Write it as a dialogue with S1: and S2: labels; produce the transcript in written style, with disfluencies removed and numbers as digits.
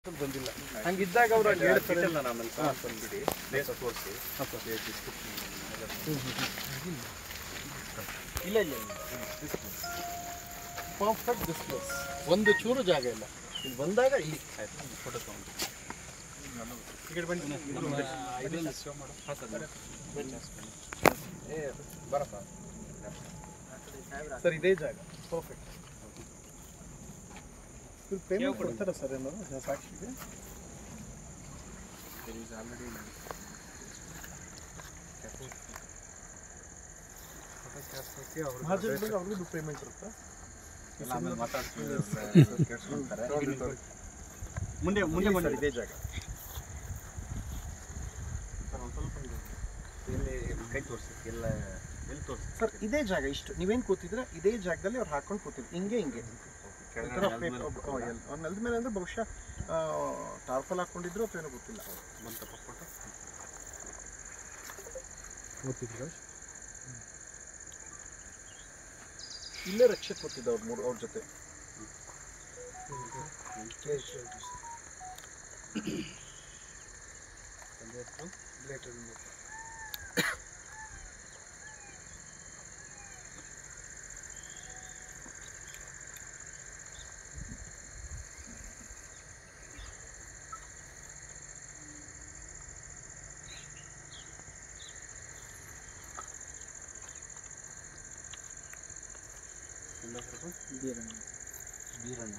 S1: ಬಂದಿಲ್ಲ ಹಂಗಿದ್ದಾಗ ಅವರು ಹೇಳ್ತಾರೆ
S2: ಆಮೇಲೆ ಬಂದ್ಬಿಡಿ ಪ್ಲೇಸ್ ತೋರಿಸಿ
S1: ಇಲ್ಲ ಇಲ್ಲ ಪರ್ಫೆಕ್ಟ್ ಡಿಸ್ಪ್ಲೇಸ್ ಒಂದು ಚೂರು ಜಾಗ ಇಲ್ಲ ಇಲ್ಲಿ ಬಂದಾಗ ಇಲ್ಲಿ ಆಯ್ತು ಫೋಟೋ ತಗೊಂಡು ಬರಪ್ಪ ಸರ್ ಇದೇ ಜಾಗ ಪರ್ಫೆಕ್ಟ್ ಪೇಮೆಂಟ್ ಕೊಡ್ತಾರಾ ಸರ್ ಏನಾದ್ರು ಸಾಕ್ಷಿಗೆ ಅವ್ರಿಗೂ ಪೇಮೆಂಟ್ ಇರುತ್ತಾ
S2: ಆಮೇಲೆ ಮುಂದೆ ಮುಂದೆ ಬಂದರೆ ಇದೇ ಜಾಗ ಇಲ್ಲಿ ಕೈ ತೋರಿಸಿ ಎಲ್ಲ ಎಲ್ಲಿ ತೋರಿಸಿ
S1: ಸರ್ ಇದೇ ಜಾಗ ಇಷ್ಟು ನೀವೇನು ಕೂತಿದ್ರೆ ಇದೇ ಜಾಗದಲ್ಲಿ ಅವ್ರು ಹಾಕೊಂಡು ಕೂತಿದ್ರು ಹಿಂಗೆ ಅವ್ರು ನೆಲದ ಮೇಲೆ ಅಂದರೆ ಬಹುಶಃ ಟಾರ್ಪಲ್ ಹಾಕೊಂಡಿದ್ರು ಅಥವಾ ಏನೋ ಗೊತ್ತಿಲ್ಲ
S2: ಬಂತಪ್ಪ ಫೋಟೋ
S1: ಗೊತ್ತಿದ್ರು ಇಲ್ಲೇ ರಕ್ಷೆ ಕೂತಿದ್ದ ಅವ್ರ ಜೊತೆ
S2: ಬೀರಣ್ಣ